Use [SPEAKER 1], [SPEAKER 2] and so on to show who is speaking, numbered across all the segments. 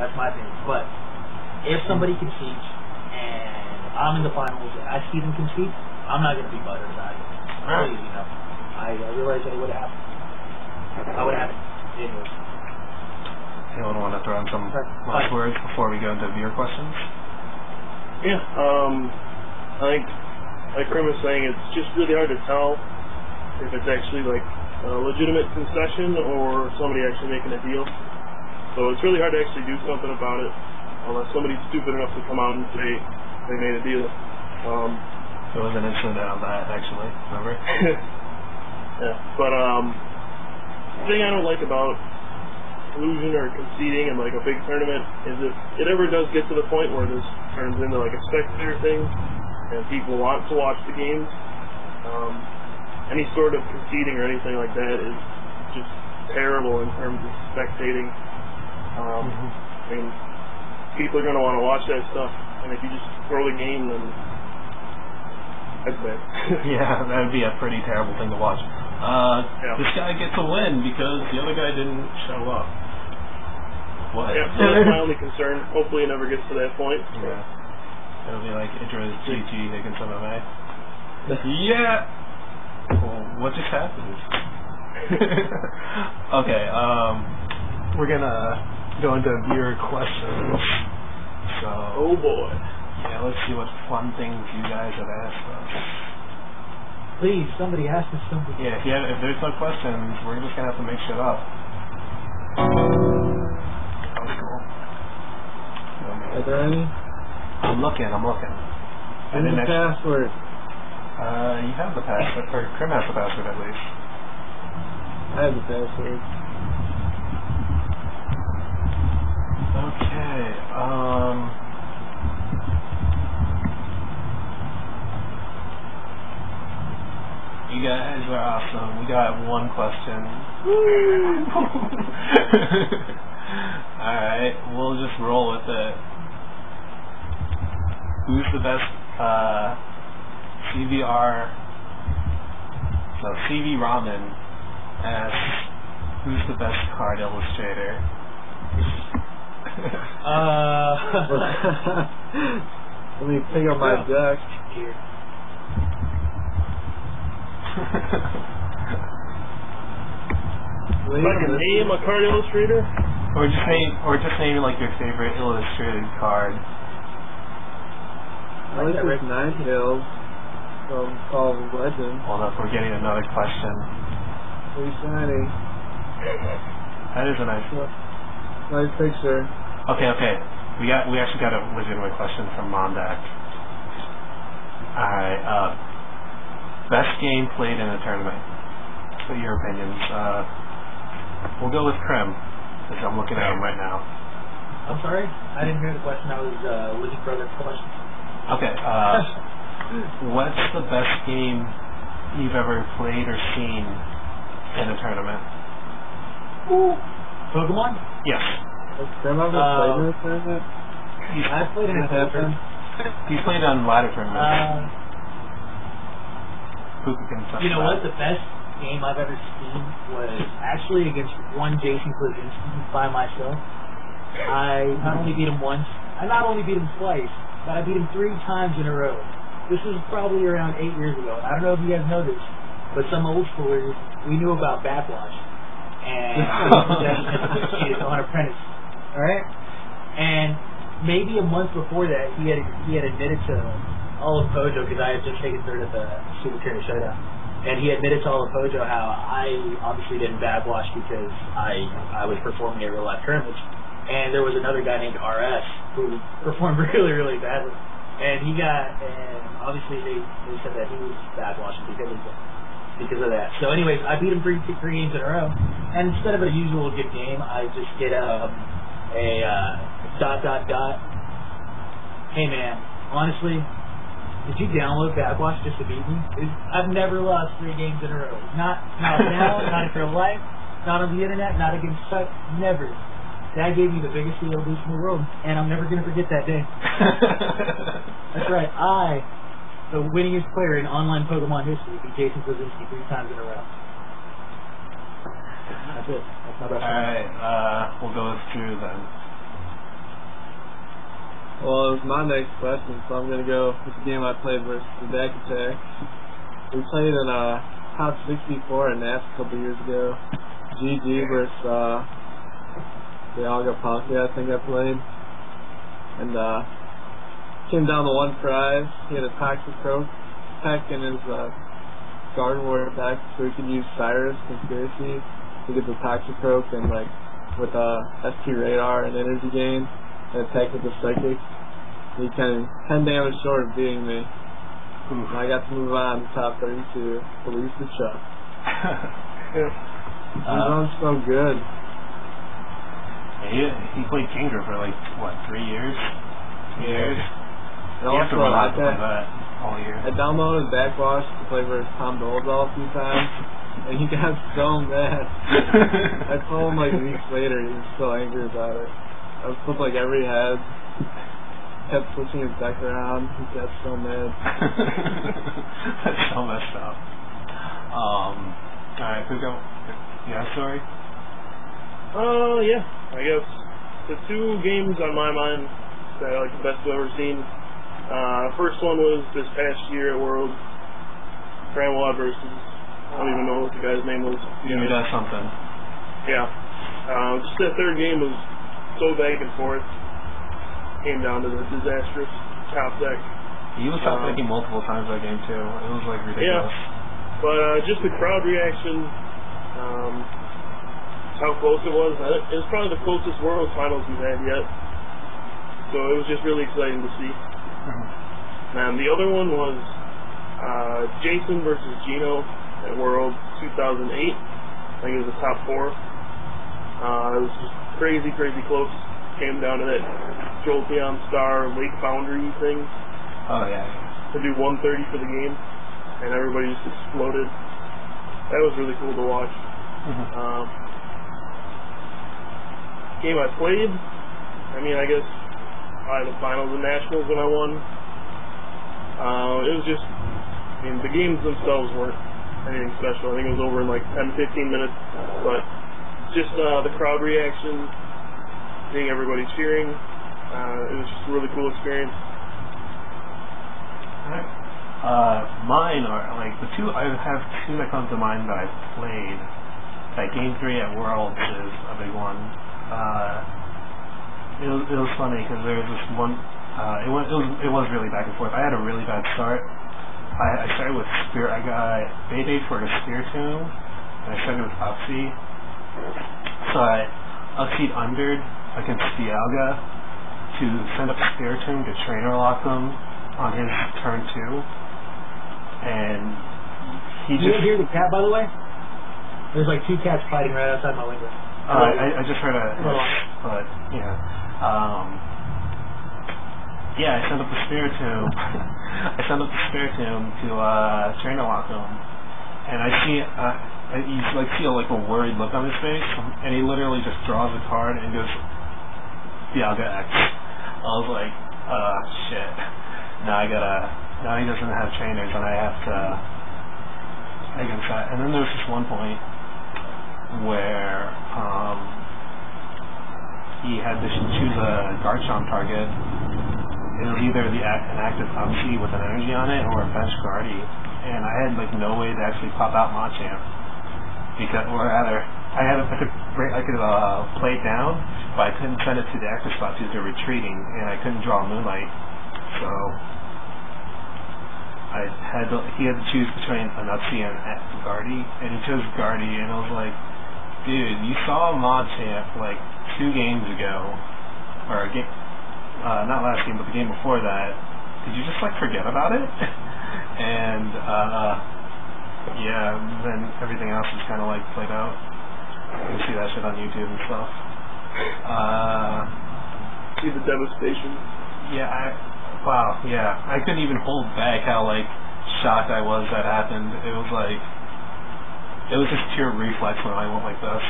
[SPEAKER 1] That's my opinion. But if somebody competes and I'm in the finals and I see them compete, I'm not going to be buttered about it. Please, you know. I realize that it would happen. I would happen. Anyways.
[SPEAKER 2] Anyone want to throw in some last words before we go into viewer questions?
[SPEAKER 3] Yeah, I think, like Krim was saying, it's just really hard to tell if it's actually like a legitimate concession or somebody actually making a deal. So it's really hard to actually do something about it unless somebody's stupid enough to come out and say they made a deal.
[SPEAKER 2] There was an incident on that, actually, remember?
[SPEAKER 3] Yeah, but the thing I don't like about collusion or conceding in like a big tournament is if it ever does get to the point where this turns into like a spectator thing and people want to watch the games, any sort of conceding or anything like that is just terrible in terms of spectating. I mean, people are going to want to watch that stuff, and if you just throw the game, then that's bad.
[SPEAKER 2] Yeah, that would be a pretty terrible thing to watch. This guy gets a win because the other guy didn't show up. What?
[SPEAKER 3] Yeah, so that's my only concern. Hopefully it never gets to that point.
[SPEAKER 2] Yeah. It'll be like Idris, GG, Higgins, MMA. Yeah! Well, what just happened? Okay, we're gonna go into viewer questions. So,
[SPEAKER 3] oh boy.
[SPEAKER 2] Yeah, let's see what fun things you guys have asked us.
[SPEAKER 1] Please, somebody ask us something.
[SPEAKER 2] Yeah, if there's no questions, we're just gonna have to make shit up. That was cool.
[SPEAKER 4] Are there any?
[SPEAKER 2] I'm looking.
[SPEAKER 4] What's the password?
[SPEAKER 2] You have the password, or Krim has the password at least.
[SPEAKER 4] I have the password.
[SPEAKER 2] Okay, you guys are awesome. We got one question. Alright, we'll just roll with it. Who's the best CV Ramen asks, who's the best card illustrator?
[SPEAKER 4] Let me pick up my deck.
[SPEAKER 1] Here.
[SPEAKER 3] Like a name, a card illustrator?
[SPEAKER 2] Or just name like your favorite illustrated card.
[SPEAKER 4] I like this Ninetales from Call of Legend.
[SPEAKER 2] Hold up, we're getting another question.
[SPEAKER 4] Pretty shiny.
[SPEAKER 2] That is a nice one.
[SPEAKER 4] Nice picture.
[SPEAKER 2] Okay. We actually got a legitimate question from Mondak. Alright, best game played in a tournament. What are your opinions? We'll go with Krim, because I'm looking at him right now.
[SPEAKER 1] I'm sorry? I didn't hear the question. I was looking for other questions.
[SPEAKER 2] Okay, what's the best game you've ever played or seen in a tournament?
[SPEAKER 1] Pokemon?
[SPEAKER 2] Yes.
[SPEAKER 4] Has Krim ever played in a tournament?
[SPEAKER 1] I've played in a tournament.
[SPEAKER 2] He's played on ladder tournaments.
[SPEAKER 1] You know what? The best game I've ever seen was actually against one Jason Klasinski by myself. I not only beat him once, I not only beat him twice, but I beat him 3 times in a row. This was probably around 8 years ago. I don't know if you guys know this, but some old schoolers, we knew about backwash. And cheated on Apprentice. Alright? And maybe a month before that, he had admitted to Olive Pojo, because I had just taken third at the Super Trainer Showdown. And he admitted to Olive Pojo how I obviously didn't backwash because I was performing at real life tournaments. And there was another guy named RS who performed really, really badly. And obviously they said that he was backwashing because of that. So anyways, I beat him 3 games in a row. And instead of a usual good game, I just get a ... Hey man, honestly, did you download Backwash just to beat me? I've never lost 3 games in a row. Not now, not in real life, not on the internet, not against such, never. That gave me the biggest elo boost in the world, and I'm never going to forget that day. That's right, the winningest player in online Pokemon history, beat Jason Klasinski 3 times in a row. That's it. That's my best.
[SPEAKER 2] Alright, we'll go with Drew then.
[SPEAKER 4] Well, it was my next question, so I'm going to go with the game I played versus the Deck Attack. We played in Top 64 in NAS a couple years ago. GG versus the Alga Posse, I think I played. And came down to one prize. He had a Toxicroak tech in his Garden Warrior deck, so he could use Cyrus Conspiracy to get the Toxicroak and with ST Radar and Energy Gain and attack with the Psychic. He came 10 damage short of beating me. And I got to move on to top 32 to lose to Chuck. He's on so good.
[SPEAKER 2] He played Kingdra for 3 years? 2 years?
[SPEAKER 4] And
[SPEAKER 2] you have to
[SPEAKER 4] also,
[SPEAKER 2] rely on that all year.
[SPEAKER 4] I downloaded Backwash to play versus Tom Dolezal a few times, and he got so mad. I told him weeks later, he was so angry about it. I was flipped every head, kept switching his deck around, he got so mad.
[SPEAKER 2] That's so messed up. Alright, who go? Yeah, sorry?
[SPEAKER 3] Yeah, I guess the two games on my mind that I like the best I've ever seen. First one was this past year at World. Cramwell versus, I don't even know what the guy's name was.
[SPEAKER 2] You got something.
[SPEAKER 3] Yeah. Just that third game was so back and forth. Came down to the disastrous top deck.
[SPEAKER 2] He was top decking multiple times that game too. It was ridiculous.
[SPEAKER 3] Yeah. But just the crowd reaction, how close it was. It was probably the closest World Finals we've had yet. So it was just really exciting to see. And the other one was Jason versus Gino at World 2008. I think it was the top 4. It was just crazy close. Came down to that Jolteon Star Lake Foundry thing.
[SPEAKER 2] Oh yeah.
[SPEAKER 3] To do 130 for the game, and everybody just exploded. That was really cool to watch. Game I played, I guess the finals and nationals when I won. It was just, the games themselves weren't anything special. I think it was over in 10-15 minutes, but just the crowd reaction, seeing everybody cheering, it was just a really cool experience.
[SPEAKER 2] Mine are the two. I have two that come to mind that I've played. Game 3 at Worlds is a big one. It was funny because there was this one. It was really back and forth. I had a really bad start. I started with Spear. I got Bait for a Spear Tomb, and I started with Uxie. So I Uxied Undered against Dialga to send up Spear Tomb to Trainer Lock him on his turn 2, and he
[SPEAKER 1] You hear the cat, by the way? There's 2 cats fighting right outside my window.
[SPEAKER 2] I just heard a but yeah. Yeah, I sent up the Spirit Tomb. I sent up the Spirit Tomb to Trainer Lock him, and I see you see a worried look on his face, and he literally just draws a card and goes Dialga X. I was like, shit. Now he doesn't have trainers, and I have to take him shot. And then there was this one point where he had to choose a Garchomp target. It was either an active Uxie with an energy on it or a bench Guardy, and I had no way to actually pop out Machamp, or rather, I could play it down, but I couldn't send it to the active spot because they're retreating, and I couldn't draw Moonlight, so he had to choose between an Uxie and a Guardy, and he chose Guardy, and I was like, dude, you saw Machamp 2 games ago, or a game, not last game, but the game before that. Did you just forget about it? And yeah, then everything else is kind of played out. You can see that shit on YouTube and stuff.
[SPEAKER 3] See the devastation.
[SPEAKER 2] Yeah, wow, yeah. I couldn't even hold back how shocked I was that happened. It was it was just pure reflex when I went like this.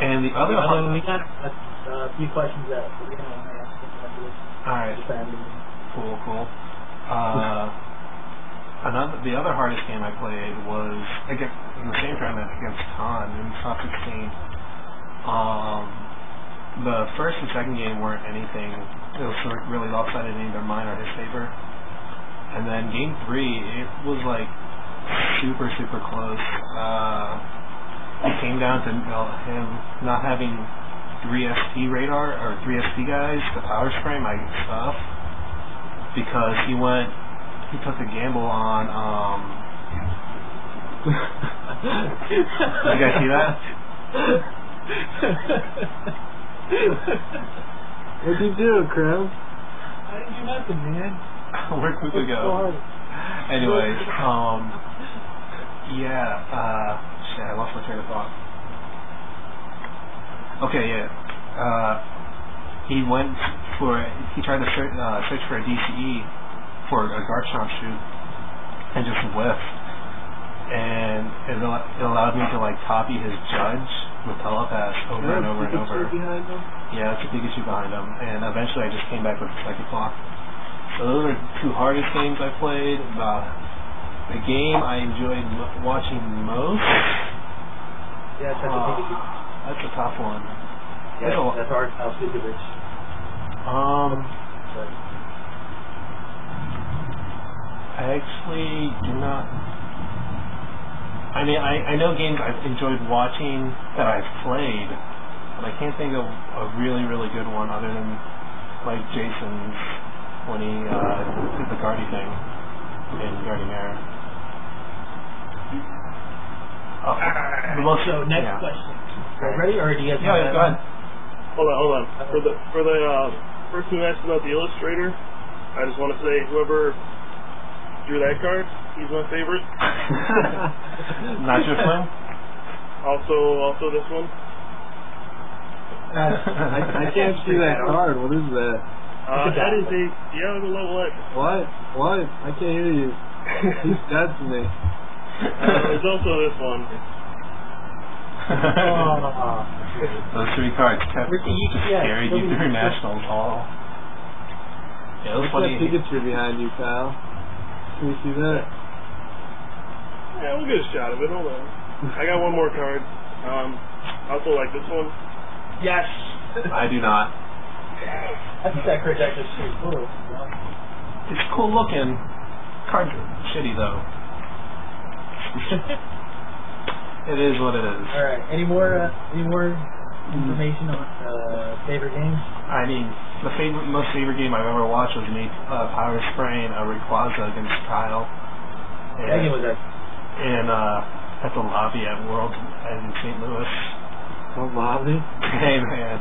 [SPEAKER 2] And the other one,
[SPEAKER 1] we got a few questions that we're going to ask after this.
[SPEAKER 2] Alright. Cool. The other hardest game I played was in the same tournament against Tan in top 16. the first and second game weren't anything. It was sort of really lopsided in either mine or his favor. And then game 3, it was like super close. It came down to him not having 3SP radar or 3SP guys to power spray my stuff because he took a gamble on you guys see that?
[SPEAKER 4] What'd you do, Krim?
[SPEAKER 1] I didn't do nothing, man.
[SPEAKER 2] Where'd Kuka go? Anyways, shit, I lost my train of thought. Okay, yeah. He tried to search for a DCE for a Garchomp shoot and just whiffed. And it allowed me to like copy his judge with Telepass over and over and over.
[SPEAKER 4] Behind him?
[SPEAKER 2] Yeah, it's a Pikachu behind him. And eventually I just came back with the Psychic Block. So those are the 2 hardest games I played. The game I enjoyed watching most.
[SPEAKER 1] Yeah, that's a Pikachu.
[SPEAKER 2] That's a tough one.
[SPEAKER 1] Yeah, that's Art Alsikovic.
[SPEAKER 2] I actually do not. I mean, I know games I've enjoyed watching that I've played, but I can't think of a really good one other than like Jason's when he did the Guardy thing in Gardimere.
[SPEAKER 1] So next question. Are you ready, or do you guys?
[SPEAKER 2] Yeah, go ahead.
[SPEAKER 3] Hold on. For the person who asked about the Illustrator, I just want to say whoever drew that card, he's my favorite.
[SPEAKER 2] Not your friend?
[SPEAKER 3] Also this one.
[SPEAKER 4] I can't see that card. What is that?
[SPEAKER 3] That is a level X.
[SPEAKER 4] What? I can't hear you. He's dead to me.
[SPEAKER 3] There's also this one.
[SPEAKER 2] Those 3 cards kept carried you through Nationals all. Yeah, it was
[SPEAKER 4] What's
[SPEAKER 2] funny.
[SPEAKER 4] that Pikachu behind you, pal? Can you see that?
[SPEAKER 3] Yeah, we'll get a shot of it. Hold on. I got one more card. Also like this one.
[SPEAKER 1] Yes.
[SPEAKER 2] I do not.
[SPEAKER 1] I think that card actually pretty cool.
[SPEAKER 2] It's cool looking. Card shitty though. It is what it is.
[SPEAKER 1] All right. Any more information on favorite games?
[SPEAKER 2] I mean, the most favorite game I've ever watched was me power spraying a Rayquaza against Kyle.
[SPEAKER 1] That game was
[SPEAKER 2] And at the lobby at World in St. Louis.
[SPEAKER 4] What lobby?
[SPEAKER 2] Hey man.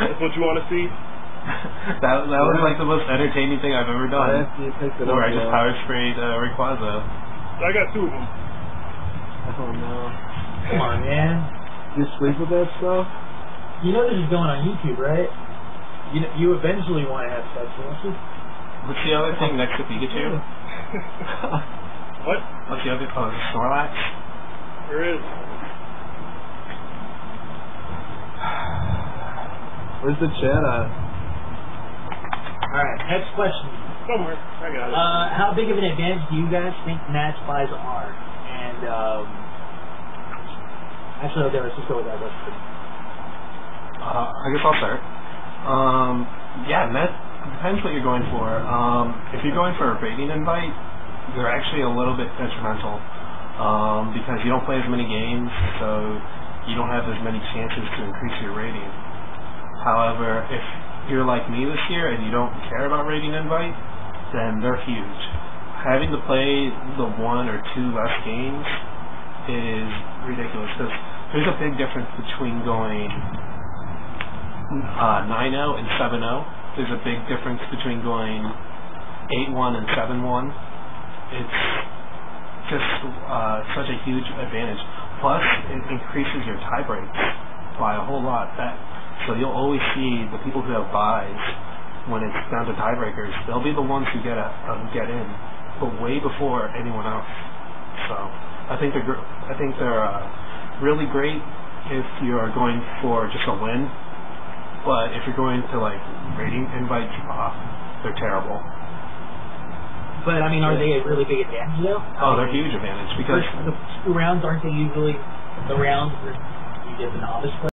[SPEAKER 3] That's what you want to see?
[SPEAKER 2] that was like the most entertaining thing I've ever done.
[SPEAKER 4] You picked it up,
[SPEAKER 2] Where I just power sprayed Rayquaza.
[SPEAKER 3] I got 2 of them.
[SPEAKER 4] Oh no.
[SPEAKER 1] Come on, man.
[SPEAKER 4] You sleep with that stuff?
[SPEAKER 1] You know this is going on YouTube, right? You eventually want to have sex, don't you?
[SPEAKER 2] What's the other thing next to Pikachu?
[SPEAKER 3] What?
[SPEAKER 2] What's the other? Oh, Snorlax?
[SPEAKER 3] There is.
[SPEAKER 4] Where's the chat at?
[SPEAKER 1] Alright, next question.
[SPEAKER 3] Somewhere. I got it.
[SPEAKER 1] How big of an advantage do you guys think match buys are? And, actually, okay, let's just go with that question.
[SPEAKER 2] I guess I'll start. Yeah, that depends what you're going for. If you're going for a rating invite, they're actually a little bit detrimental because you don't play as many games, so you don't have as many chances to increase your rating. However, if you're like me this year and you don't care about rating invite, then they're huge. Having to play the 1 or 2 less games is ridiculous because there's a big difference between going 9-0 and 7-0. There's a big difference between going 8-1 and 7-1. It's just such a huge advantage. Plus, it increases your tie breaks by a whole lot. So you'll always see the people who have buys when it's down to tiebreakers. They'll be the ones who get in, but way before anyone else. So I think they're really great if you're going for just a win. But if you're going to like rating invites, they're terrible.
[SPEAKER 1] But I mean, are they a really big advantage though?
[SPEAKER 2] Oh, they're a huge advantage because
[SPEAKER 1] the 2 rounds aren't they usually the rounds where you get the novice play?